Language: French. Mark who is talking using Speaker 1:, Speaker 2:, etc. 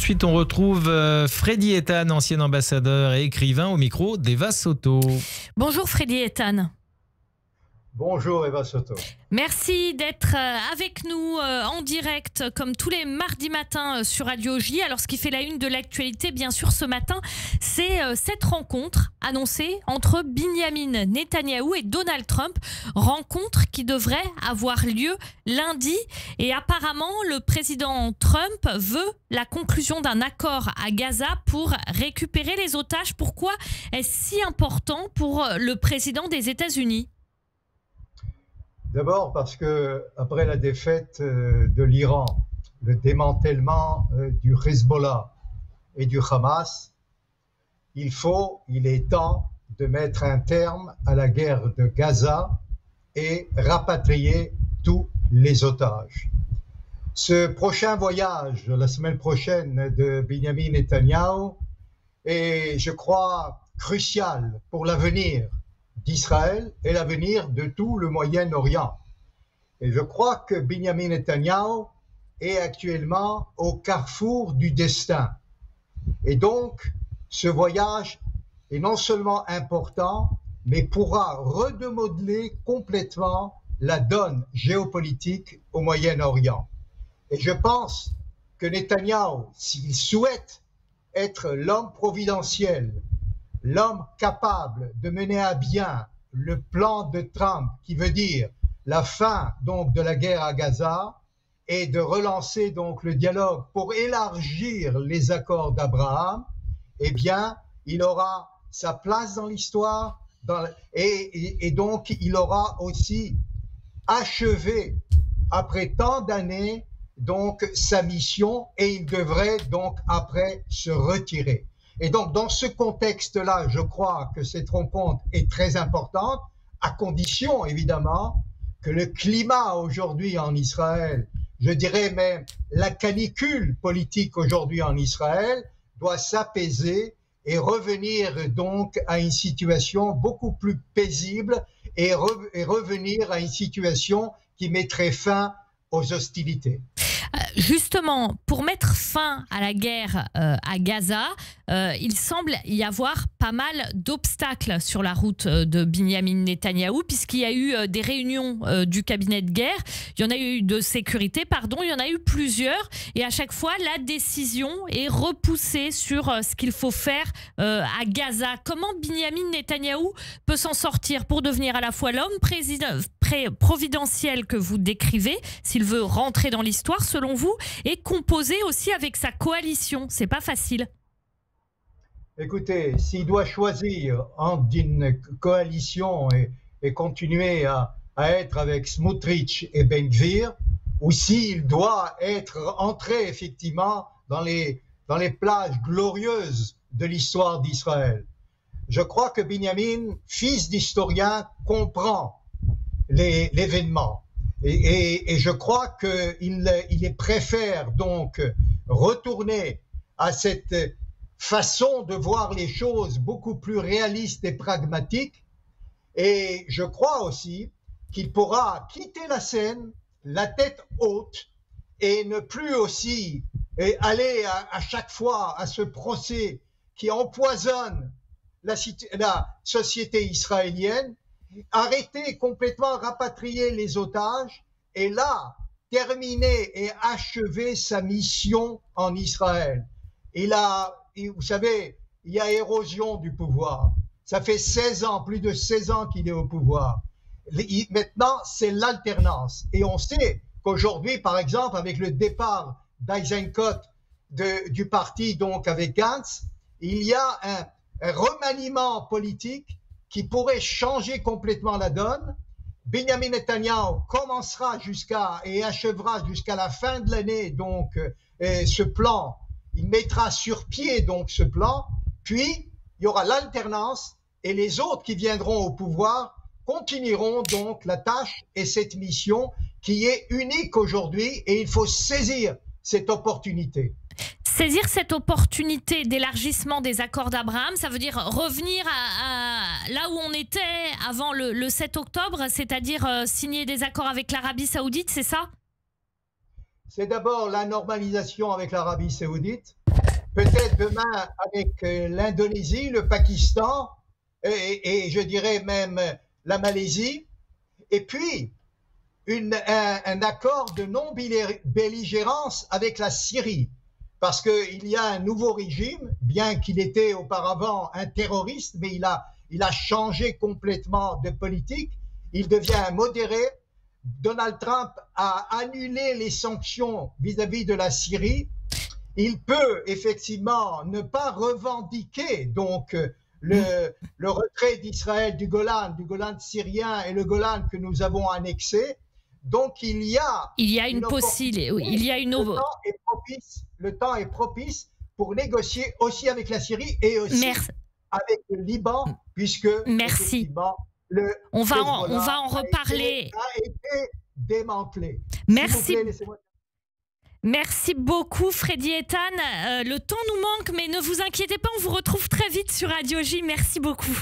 Speaker 1: de suite, on retrouve Freddy Ethan, ancien ambassadeur et écrivain, au micro d'Eva Soto.
Speaker 2: Bonjour Freddy Ethan.
Speaker 3: Bonjour Eva Soto.
Speaker 2: Merci d'être avec nous en direct comme tous les mardis matins sur Radio J. Alors ce qui fait la une de l'actualité bien sûr ce matin, c'est cette rencontre annoncée entre Binyamin Netanyahou et Donald Trump. Rencontre qui devrait avoir lieu lundi et apparemment le président Trump veut la conclusion d'un accord à Gaza pour récupérer les otages. Pourquoi est-ce si important pour le président des États-Unis ?
Speaker 3: D'abord parce que après la défaite de l'Iran, le démantèlement du Hezbollah et du Hamas, il est temps de mettre un terme à la guerre de Gaza et rapatrier tous les otages. Ce prochain voyage, la semaine prochaine, de Binyamin Netanyahou est, je crois, crucial pour l'avenir d'Israël et l'avenir de tout le Moyen-Orient. Et je crois que Binyamin Netanyahou est actuellement au carrefour du destin. Et donc, ce voyage est non seulement important, mais pourra remodeler complètement la donne géopolitique au Moyen-Orient. Et je pense que Netanyahou, s'il souhaite être l'homme providentiel, l'homme capable de mener à bien le plan de Trump, qui veut dire la fin donc de la guerre à Gaza et de relancer donc le dialogue pour élargir les accords d'Abraham, eh bien, il aura sa place dans l'histoire et donc il aura aussi achevé après tant d'années donc sa mission et il devrait donc après se retirer. Et donc, dans ce contexte-là, je crois que cette rencontre est très importante, à condition, évidemment, que le climat aujourd'hui en Israël, je dirais même la canicule politique aujourd'hui en Israël, doit s'apaiser et revenir donc à une situation beaucoup plus paisible et revenir à une situation qui mettrait fin aux hostilités.
Speaker 2: Justement, pour mettre fin à la guerre à Gaza, il semble y avoir pas mal d'obstacles sur la route de Binyamin Netanyahou, puisqu'il y a eu des réunions du cabinet de guerre, il y en a eu de sécurité, pardon, il y en a eu plusieurs, et à chaque fois, la décision est repoussée sur ce qu'il faut faire à Gaza. Comment Binyamin Netanyahou peut s'en sortir pour devenir à la fois l'homme providentiel que vous décrivez, s'il veut rentrer dans l'histoire, selon vous, et composer aussi avec sa coalition? C'est pas facile.
Speaker 3: Écoutez, s'il doit choisir entre une coalition et continuer à être avec Smotrich et Ben Gvir, ou s'il doit entrer effectivement dans les plages glorieuses de l'histoire d'Israël. Je crois que Binyamin, fils d'historien, comprend l'événement. Et je crois qu'il préfère donc retourner à cette façon de voir les choses beaucoup plus réaliste et pragmatique. Et je crois aussi qu'il pourra quitter la scène, la tête haute, et ne plus aussi aller à chaque fois à ce procès qui empoisonne la société israélienne, arrêter complètement, rapatrier les otages et là, terminer et achever sa mission en Israël. Vous savez, il y a érosion du pouvoir. Ça fait 16 ans, plus de 16 ans qu'il est au pouvoir. Maintenant, c'est l'alternance. Et on sait qu'aujourd'hui, par exemple, avec le départ d'Eisenkot du parti, donc avec Gantz, il y a un remaniement politique qui pourrait changer complètement la donne. Binyamin Netanyahou commencera et achèvera jusqu'à la fin de l'année donc ce plan. Il mettra sur pied donc ce plan, puis il y aura l'alternance et les autres qui viendront au pouvoir continueront donc la tâche et cette mission qui est unique aujourd'hui et il faut saisir cette opportunité.
Speaker 2: Saisir cette opportunité d'élargissement des accords d'Abraham, ça veut dire revenir à là où on était avant le 7 octobre, c'est-à-dire signer des accords avec l'Arabie Saoudite, c'est ça ?
Speaker 3: c'est d'abord la normalisation avec l'Arabie saoudite, peut-être demain avec l'Indonésie, le Pakistan et je dirais même la Malaisie, et puis un accord de non-belligérance avec la Syrie, parce qu'il y a un nouveau régime, bien qu'il était auparavant un terroriste, mais il a changé complètement de politique, il devient un modéré. Donald Trump a annulé les sanctions vis-à-vis de la Syrie. Il peut effectivement ne pas revendiquer donc le retrait d'Israël du Golan syrien et le Golan que nous avons annexé. Donc il y a
Speaker 2: une possibilité, oui, il y a une
Speaker 3: le temps est propice pour négocier aussi avec la Syrie et aussi avec le Liban, puisque effectivement
Speaker 2: on va en reparler.
Speaker 3: A été démantelé.
Speaker 2: Merci. Merci beaucoup Freddy Ethan. Le temps nous manque, mais ne vous inquiétez pas, on vous retrouve très vite sur Radio J. Merci beaucoup.